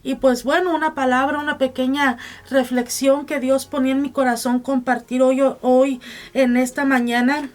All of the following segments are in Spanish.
Y pues bueno, una palabra, una pequeña reflexión que Dios ponía en mi corazón compartir hoy en esta mañana.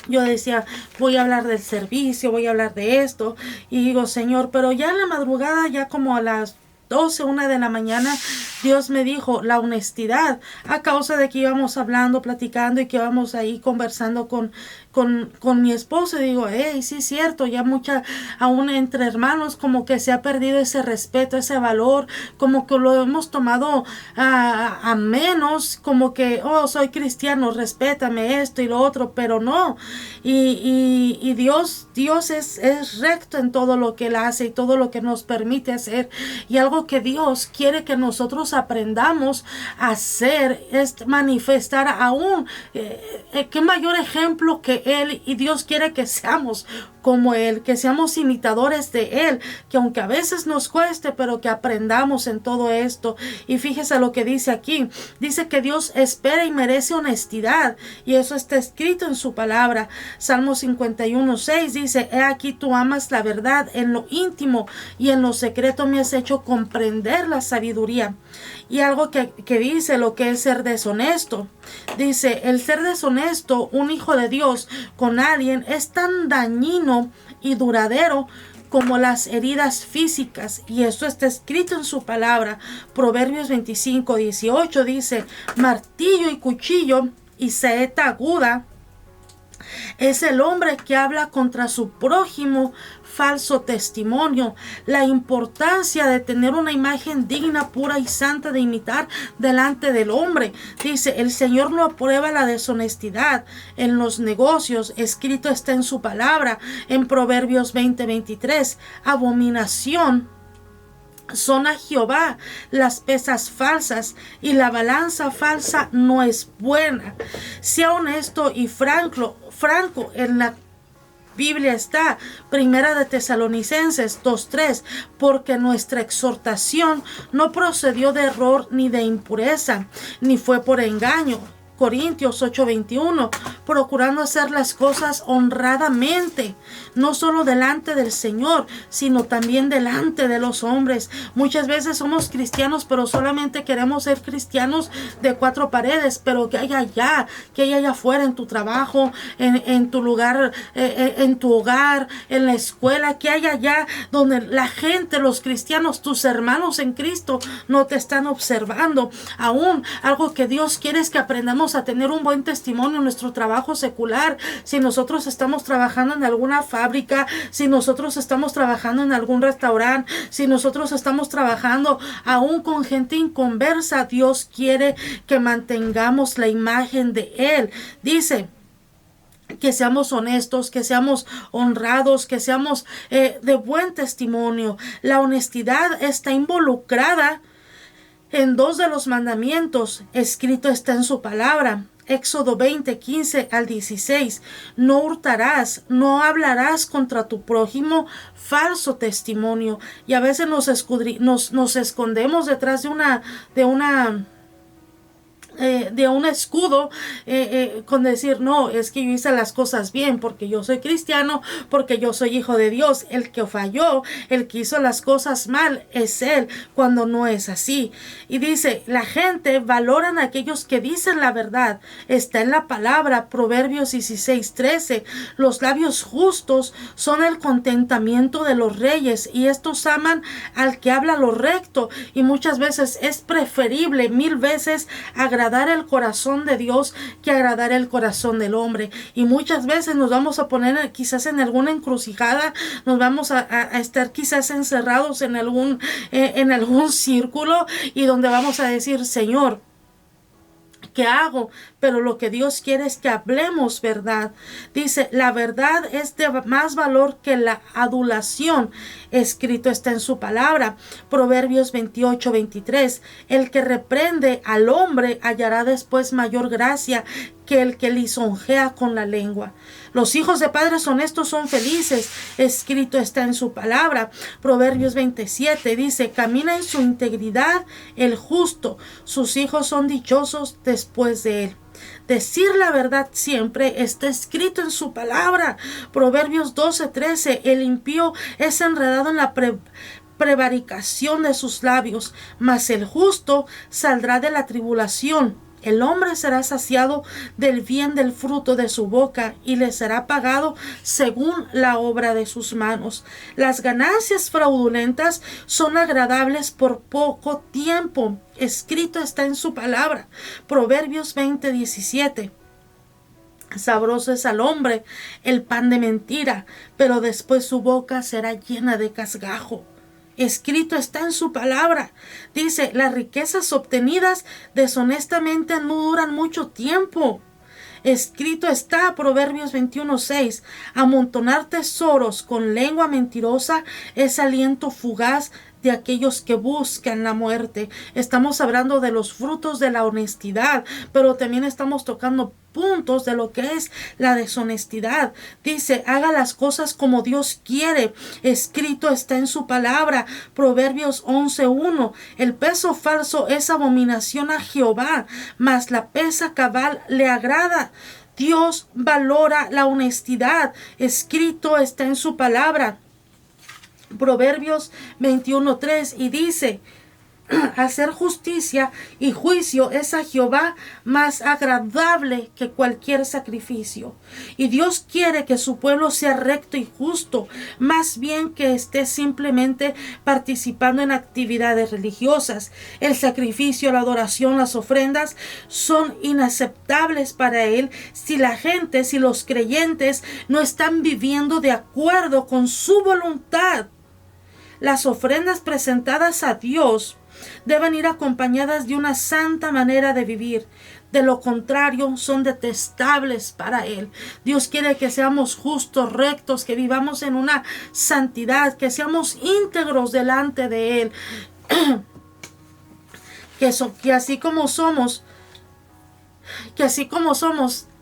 Yo decía, voy a hablar del servicio, voy a hablar de esto. Y digo, Señor, pero ya en la madrugada, ya como a las 12, 1 de la mañana, Dios me dijo, la honestidad, a causa de que íbamos hablando, platicando y que íbamos ahí conversando con mi esposo. Y digo, hey, sí es cierto, ya aún entre hermanos, como que se ha perdido ese respeto, ese valor, como que lo hemos tomado a menos, como que, oh, soy cristiano, respétame esto y lo otro, pero no. Y Dios es recto en todo lo que Él hace y todo lo que nos permite hacer. Y algo que Dios quiere que nosotros aprendamos a hacer es manifestar aún qué mayor ejemplo que Él, y Dios quiere que seamos como Él, que seamos imitadores de Él, que aunque a veces nos cueste, pero que aprendamos en todo esto. Y fíjese lo que dice aquí, dice que Dios espera y merece honestidad, y eso está escrito en su palabra. Salmo 51:6 dice, he aquí tú amas la verdad en lo íntimo, y en lo secreto me has hecho comprender la sabiduría. Y algo que dice lo que es ser deshonesto. Dice, el ser deshonesto, un hijo de Dios con alguien, es tan dañino y duradero como las heridas físicas. Y esto está escrito en su palabra. Proverbios 25:18 dice, martillo y cuchillo y saeta aguda es el hombre que habla contra su prójimo falso testimonio. La importancia de tener una imagen digna, pura y santa de imitar delante del hombre. Dice, el Señor no aprueba la deshonestidad en los negocios. Escrito está en su palabra en Proverbios 20:23. Abominación son a Jehová las pesas falsas, y la balanza falsa no es buena. Sea honesto y franco en la Biblia está, Primera de Tesalonicenses 2:3, porque nuestra exhortación no procedió de error ni de impureza, ni fue por engaño. Corintios 8:21, procurando hacer las cosas honradamente, no solo delante del Señor, sino también delante de los hombres. Muchas veces somos cristianos, pero solamente queremos ser cristianos de cuatro paredes, pero que hay allá afuera, en tu trabajo, en tu lugar, en tu hogar, en la escuela, que hay allá donde la gente, los cristianos, tus hermanos en Cristo, no te están observando. Aún algo que Dios quiere es que aprendamos a tener un buen testimonio en nuestro trabajo secular. Si nosotros estamos trabajando en alguna fábrica, si nosotros estamos trabajando en algún restaurante, si nosotros estamos trabajando aún con gente inconversa, Dios quiere que mantengamos la imagen de Él. Dice que seamos honestos, que seamos honrados, que seamos de buen testimonio. La honestidad está involucrada en 2 de los mandamientos. Escrito está en su palabra. Éxodo 20:15-16. No hurtarás, no hablarás contra tu prójimo falso testimonio. Y a veces nos escondemos detrás de un escudo, con decir, no, es que yo hice las cosas bien porque yo soy cristiano, porque yo soy hijo de Dios. El que falló, el que hizo las cosas mal es Él, cuando no es así. Y dice, la gente valoran a aquellos que dicen la verdad. Está en la palabra, Proverbios 16:13. Los labios justos son el contentamiento de los reyes, y estos aman al que habla lo recto. Y muchas veces es preferible 1000 veces agradar el corazón de Dios que agradar el corazón del hombre. Y muchas veces nos vamos a poner quizás en alguna encrucijada, nos vamos a estar quizás encerrados en algún círculo, y donde vamos a decir, Señor, ¿qué hago? Pero lo que Dios quiere es que hablemos verdad. Dice, la verdad es de más valor que la adulación. Escrito está en su palabra. Proverbios 28:23. El que reprende al hombre hallará después mayor gracia que el que lisonjea con la lengua. Los hijos de padres honestos son felices. Escrito está en su palabra. Proverbios 27 dice, camina en su integridad el justo. Sus hijos son dichosos después de él. Decir la verdad siempre está escrito en su palabra. Proverbios 12:13. El impío es enredado en la prevaricación de sus labios, mas el justo saldrá de la tribulación. El hombre será saciado del bien del fruto de su boca, y le será pagado según la obra de sus manos. Las ganancias fraudulentas son agradables por poco tiempo. Escrito está en su palabra. Proverbios 20:17. Sabroso es al hombre el pan de mentira, pero después su boca será llena de casgajo. Escrito está en su palabra. Dice, las riquezas obtenidas deshonestamente no duran mucho tiempo. Escrito está, Proverbios 21:6, amontonar tesoros con lengua mentirosa es aliento fugaz de aquellos que buscan la muerte. Estamos hablando de los frutos de la honestidad, pero también estamos tocando puntos de lo que es la deshonestidad. Dice, haga las cosas como Dios quiere. Escrito está en su palabra. Proverbios 11:1. El peso falso es abominación a Jehová, mas la pesa cabal le agrada. Dios valora la honestidad. Escrito está en su palabra. Proverbios 21:3, y dice, hacer justicia y juicio es a Jehová más agradable que cualquier sacrificio. Y Dios quiere que su pueblo sea recto y justo, más bien que esté simplemente participando en actividades religiosas. El sacrificio, la adoración, las ofrendas son inaceptables para Él si la gente, si los creyentes no están viviendo de acuerdo con su voluntad. Las ofrendas presentadas a Dios deben ir acompañadas de una santa manera de vivir. De lo contrario, son detestables para Él. Dios quiere que seamos justos, rectos, que vivamos en una santidad, que seamos íntegros delante de Él. Que así como somos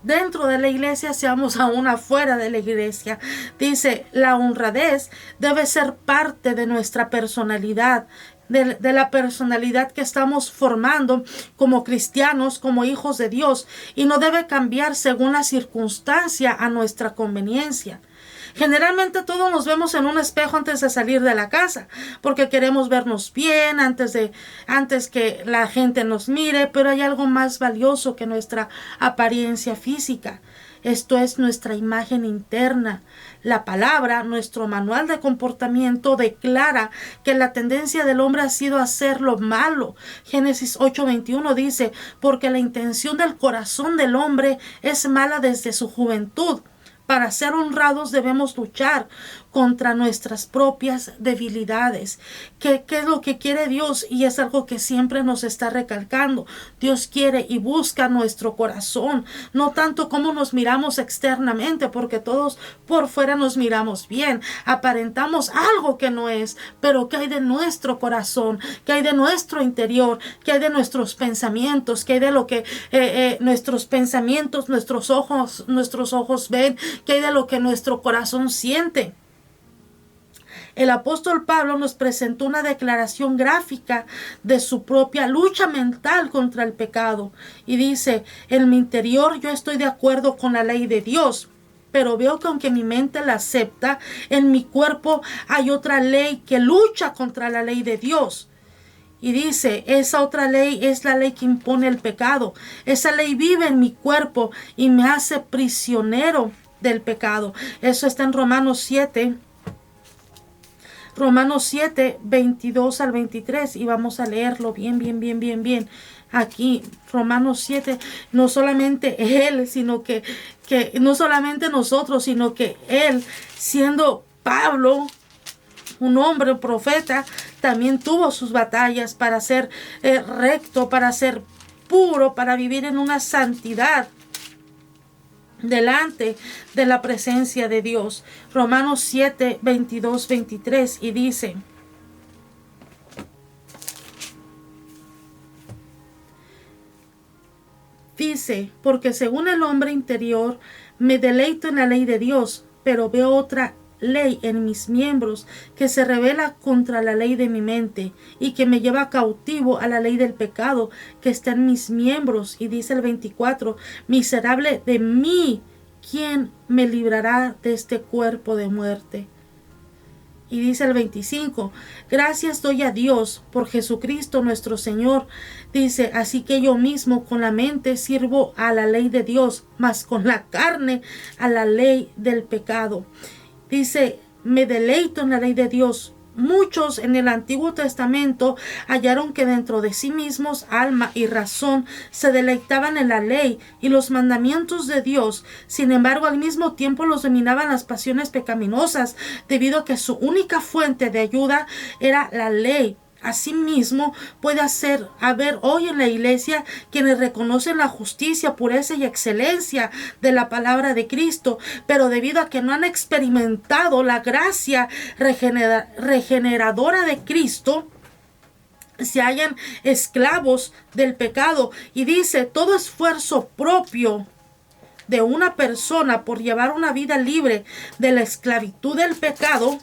dentro de la iglesia, seamos aún afuera de la iglesia. Dice, la honradez debe ser parte de nuestra personalidad, de la personalidad que estamos formando como cristianos, como hijos de Dios, y no debe cambiar según la circunstancia a nuestra conveniencia. Generalmente todos nos vemos en un espejo antes de salir de la casa, porque queremos vernos bien antes que la gente nos mire, pero hay algo más valioso que nuestra apariencia física. Esto es nuestra imagen interna. La palabra, nuestro manual de comportamiento, declara que la tendencia del hombre ha sido hacer lo malo. Génesis 8:21 dice, porque la intención del corazón del hombre es mala desde su juventud. Para ser honrados debemos luchar contra nuestras propias debilidades. ¿Qué es lo que quiere Dios? Y es algo que siempre nos está recalcando. Dios quiere y busca nuestro corazón, no tanto como nos miramos externamente, porque todos por fuera nos miramos bien, aparentamos algo que no es, pero ¿qué hay de nuestro corazón? ¿Qué hay de nuestro interior? ¿Qué hay de nuestros pensamientos? ¿Qué hay de lo que nuestros pensamientos, nuestros ojos ven? ¿Qué hay de lo que nuestro corazón siente? El apóstol Pablo nos presentó una declaración gráfica de su propia lucha mental contra el pecado. Y dice, en mi interior yo estoy de acuerdo con la ley de Dios, pero veo que aunque mi mente la acepta, en mi cuerpo hay otra ley que lucha contra la ley de Dios. Y dice, esa otra ley es la ley que impone el pecado. Esa ley vive en mi cuerpo y me hace prisionero del pecado. Eso está en Romanos 7, 22 al 23, y vamos a leerlo bien. Aquí, Romanos 7, no solamente él, sino que no solamente nosotros, sino que él, siendo Pablo, un hombre, un profeta, también tuvo sus batallas para ser recto, para ser puro, para vivir en una santidad delante de la presencia de Dios. Romanos 7, 22, 23, y dice, porque según el hombre interior me deleito en la ley de Dios, pero veo otra ley en mis miembros que se rebela contra la ley de mi mente y que me lleva cautivo a la ley del pecado que está en mis miembros. Y dice el 24, miserable de mí, ¿quién me librará de este cuerpo de muerte? Y dice el 25, gracias doy a Dios por Jesucristo nuestro Señor. Dice, así que yo mismo con la mente sirvo a la ley de Dios, mas con la carne a la ley del pecado. Dice, me deleito en la ley de Dios. Muchos en el Antiguo Testamento hallaron que dentro de sí mismos, alma y razón, se deleitaban en la ley y los mandamientos de Dios. Sin embargo, al mismo tiempo los dominaban las pasiones pecaminosas, debido a que su única fuente de ayuda era la ley. Asimismo, puede haber hoy en la iglesia quienes reconocen la justicia, pureza y excelencia de la palabra de Cristo, pero debido a que no han experimentado la gracia regeneradora de Cristo, se hallan esclavos del pecado. Y dice, todo esfuerzo propio de una persona por llevar una vida libre de la esclavitud del pecado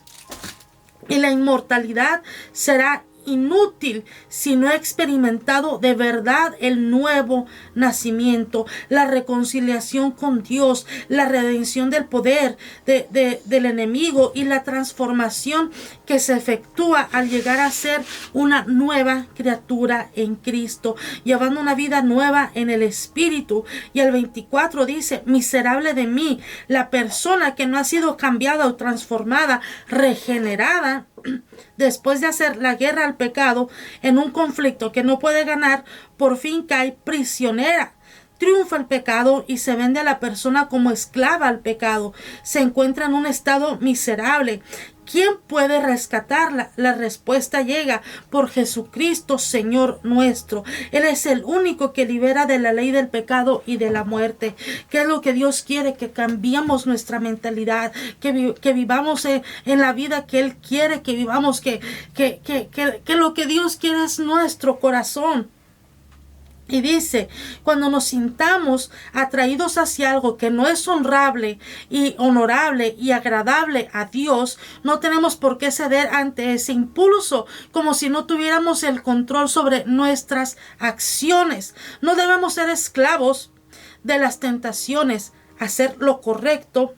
y la inmortalidad será inútil si no he experimentado de verdad el nuevo nacimiento, la reconciliación con Dios, la redención del poder del enemigo y la transformación que se efectúa al llegar a ser una nueva criatura en Cristo, llevando una vida nueva en el Espíritu. Y el 24 dice, miserable de mí, la persona que no ha sido cambiada o transformada, regenerada, después de hacer la guerra al pecado en un conflicto que no puede ganar, por fin cae prisionera. Triunfa el pecado y se vende a la persona como esclava al pecado. Se encuentra en un estado miserable. ¿Quién puede rescatarla? La respuesta llega por Jesucristo, Señor nuestro. Él es el único que libera de la ley del pecado y de la muerte. ¿Qué es lo que Dios quiere? Que cambiemos nuestra mentalidad, que vivamos en la vida que Él quiere que vivamos, que lo que Dios quiere es nuestro corazón. Y dice, cuando nos sintamos atraídos hacia algo que no es honrable y honorable y agradable a Dios, no tenemos por qué ceder ante ese impulso, como si no tuviéramos el control sobre nuestras acciones. No debemos ser esclavos de las tentaciones. Hacer lo correcto,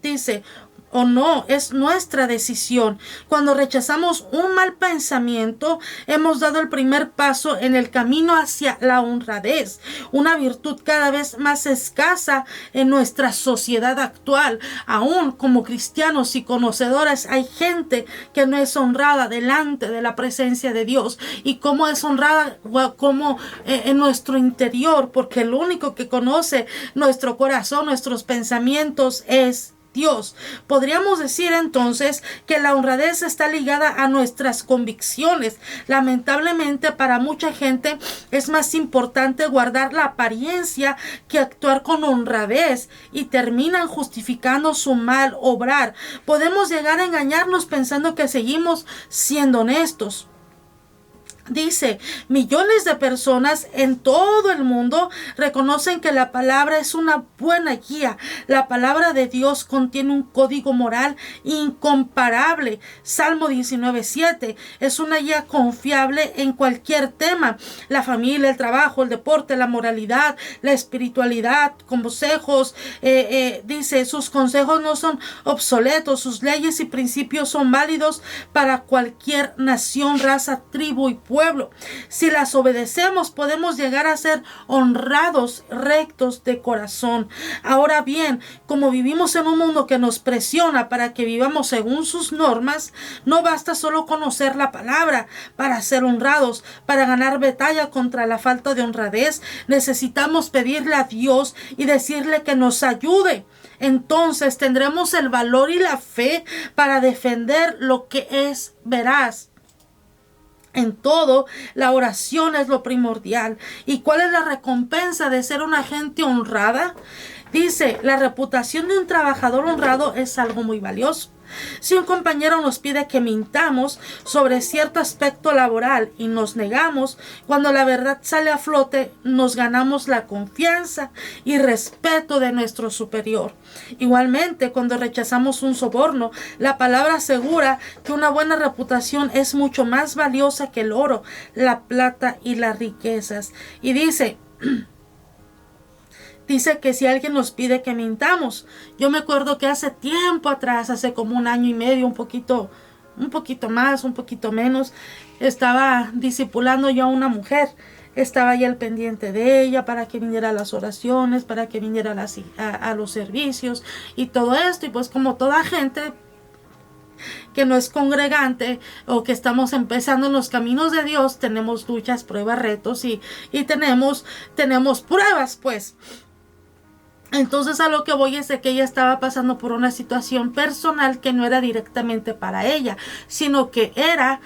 dice, o no, es nuestra decisión. Cuando rechazamos un mal pensamiento, hemos dado el primer paso en el camino hacia la honradez, una virtud cada vez más escasa en nuestra sociedad actual. Aún como cristianos y conocedores, hay gente que no es honrada delante de la presencia de Dios. ¿Y cómo es honrada? Como en nuestro interior, porque el único que conoce nuestro corazón, nuestros pensamientos es Dios. Podríamos decir entonces que la honradez está ligada a nuestras convicciones. Lamentablemente para mucha gente es más importante guardar la apariencia que actuar con honradez y terminan justificando su mal obrar. Podemos llegar a engañarnos pensando que seguimos siendo honestos. Dice, millones de personas en todo el mundo reconocen que la palabra es una buena guía. La palabra de Dios contiene un código moral incomparable. Salmo 19:7 es una guía confiable en cualquier tema. La familia, el trabajo, el deporte, la moralidad, la espiritualidad, consejos. Dice, sus consejos no son obsoletos. Sus leyes y principios son válidos para cualquier nación, raza, tribu y pueblo. Si las obedecemos, podemos llegar a ser honrados, rectos de corazón. Ahora bien, como vivimos en un mundo que nos presiona para que vivamos según sus normas, no basta solo conocer la palabra para ser honrados. Para ganar batalla contra la falta de honradez, necesitamos pedirle a Dios y decirle que nos ayude. Entonces tendremos el valor y la fe para defender lo que es veraz. En todo, la oración es lo primordial. ¿Y cuál es la recompensa de ser una gente honrada? Dice, la reputación de un trabajador honrado es algo muy valioso. Si un compañero nos pide que mintamos sobre cierto aspecto laboral y nos negamos, cuando la verdad sale a flote, nos ganamos la confianza y respeto de nuestro superior. Igualmente, cuando rechazamos un soborno, la palabra asegura que una buena reputación es mucho más valiosa que el oro, la plata y las riquezas. Y dice que si alguien nos pide que mintamos, yo me acuerdo que hace tiempo atrás, hace como un año y medio, un poquito un poquito más, un poquito menos. Estaba discipulando yo a una mujer. Estaba ya al pendiente de ella para que viniera a las oraciones, para que viniera a los servicios y todo esto. Y pues como toda gente que no es congregante o que estamos empezando en los caminos de Dios, tenemos luchas, pruebas, retos y tenemos pruebas, pues. Entonces a lo que voy es de que ella estaba pasando por una situación personal que no era directamente para ella, sino que era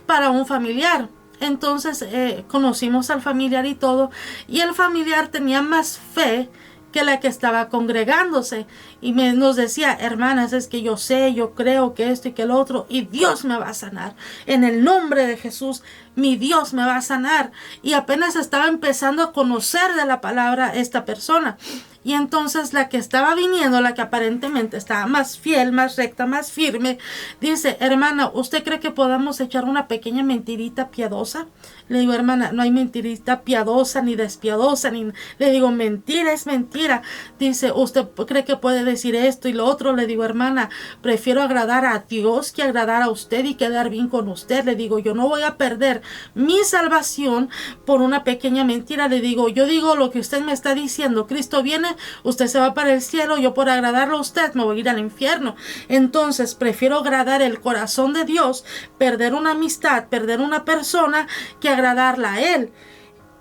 para un familiar. Entonces conocimos al familiar y todo, y el familiar tenía más fe que la que estaba congregándose, y nos decía: hermanas, es que yo sé, yo creo que esto y que el otro, y Dios me va a sanar, en el nombre de Jesús, mi Dios me va a sanar. Y apenas estaba empezando a conocer de la palabra esta persona. Y entonces la que estaba viniendo, la que aparentemente estaba más fiel, más recta, más firme, dice: hermana, ¿usted cree que podamos echar una pequeña mentirita piadosa? Le digo: hermana, no hay mentirita piadosa ni despiadosa, ni... Le digo: mentira es mentira. Dice: ¿usted cree que puede decir esto y lo otro? Le digo: hermana, prefiero agradar a Dios que agradar a usted y quedar bien con usted. Le digo: yo no voy a perder mi salvación por una pequeña mentira. Le digo: yo digo lo que usted me está diciendo. Cristo viene, usted se va para el cielo, yo por agradarlo a usted me voy a ir al infierno. Entonces prefiero agradar el corazón de Dios, perder una amistad, perder una persona, que agradarla a Él.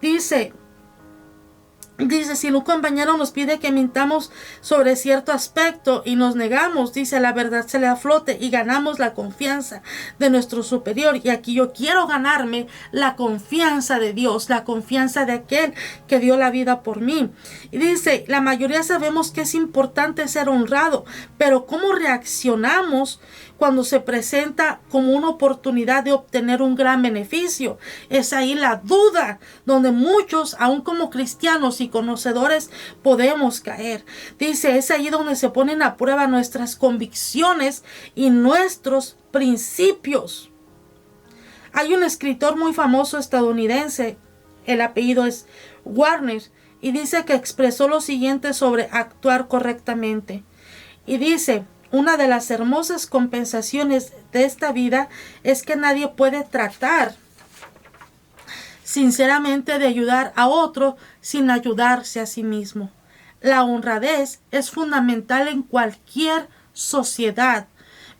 Dice, si un compañero nos pide que mintamos sobre cierto aspecto y nos negamos, dice, la verdad se le aflote y ganamos la confianza de nuestro superior. Y aquí yo quiero ganarme la confianza de Dios, la confianza de aquel que dio la vida por mí. Y dice, la mayoría sabemos que es importante ser honrado, pero ¿cómo reaccionamos cuando se presenta como una oportunidad de obtener un gran beneficio? Es ahí la duda donde muchos, aun como cristianos y conocedores, podemos caer. Dice, es ahí donde se ponen a prueba nuestras convicciones y nuestros principios. Hay un escritor muy famoso estadounidense, el apellido es Warner, y dice que expresó lo siguiente sobre actuar correctamente. Y dice: una de las hermosas compensaciones de esta vida es que nadie puede tratar sinceramente de ayudar a otro sin ayudarse a sí mismo. La honradez es fundamental en cualquier sociedad,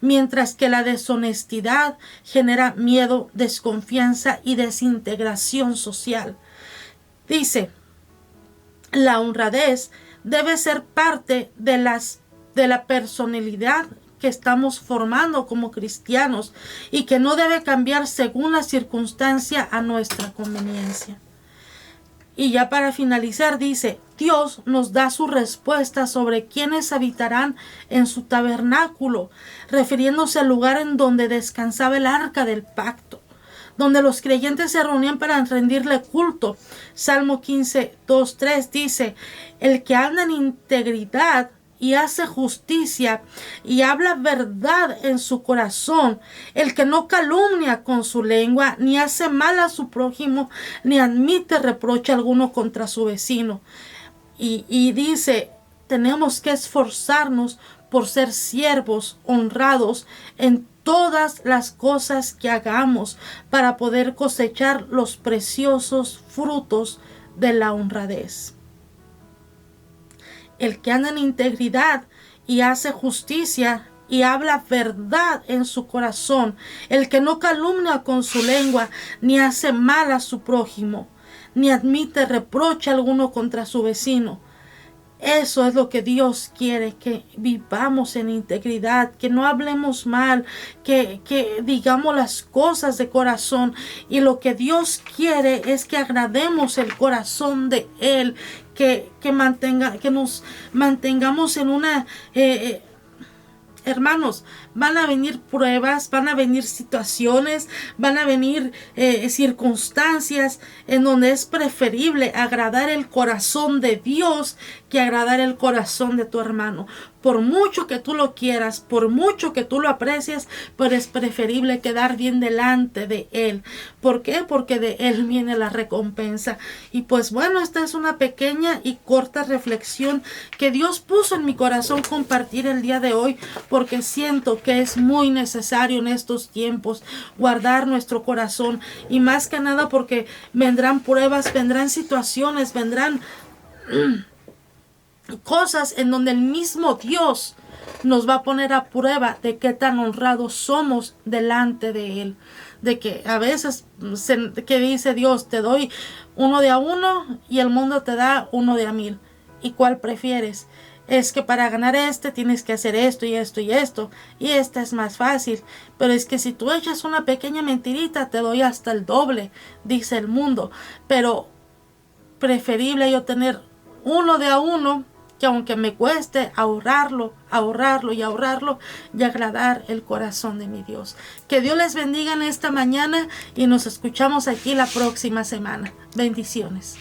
mientras que la deshonestidad genera miedo, desconfianza y desintegración social. Dice, la honradez debe ser parte de la personalidad que estamos formando como cristianos y que no debe cambiar según la circunstancia a nuestra conveniencia. Y ya para finalizar dice, Dios nos da su respuesta sobre quiénes habitarán en su tabernáculo, refiriéndose al lugar en donde descansaba el arca del pacto, donde los creyentes se reunían para rendirle culto. Salmo 15, 2, 3 dice, el que anda en integridad y hace justicia y habla verdad en su corazón, el que no calumnia con su lengua, ni hace mal a su prójimo, ni admite reproche alguno contra su vecino. Y dice, tenemos que esforzarnos por ser siervos honrados en todas las cosas que hagamos para poder cosechar los preciosos frutos de la honradez. El que anda en integridad y hace justicia y habla verdad en su corazón, el que no calumnia con su lengua, ni hace mal a su prójimo, ni admite reproche alguno contra su vecino. Eso es lo que Dios quiere, que vivamos en integridad, que no hablemos mal, que digamos las cosas de corazón. Y lo que Dios quiere es que agrademos el corazón de Él, que nos mantengamos en una... Hermanos, van a venir pruebas, van a venir situaciones, van a venir circunstancias en donde es preferible agradar el corazón de Dios que agradar el corazón de tu hermano. Por mucho que tú lo quieras, por mucho que tú lo aprecies, pero es preferible quedar bien delante de Él. ¿Por qué? Porque de Él viene la recompensa. Y pues bueno, esta es una pequeña y corta reflexión que Dios puso en mi corazón compartir el día de hoy, porque siento que es muy necesario en estos tiempos guardar nuestro corazón, y más que nada porque vendrán pruebas, vendrán situaciones, vendrán cosas en donde el mismo Dios nos va a poner a prueba de qué tan honrados somos delante de Él. De que a veces que dice Dios, te doy 1 de a 1 y el mundo te da 1 de a 1000. ¿Y cuál prefieres? Es que para ganar tienes que hacer esto y esto y esto, y esta es más fácil. Pero es que si tú echas una pequeña mentirita, te doy hasta el doble, dice el mundo. Pero preferible yo tener 1 de a 1, que aunque me cueste ahorrarlo y agradar el corazón de mi Dios. Que Dios les bendiga en esta mañana y nos escuchamos aquí la próxima semana. Bendiciones.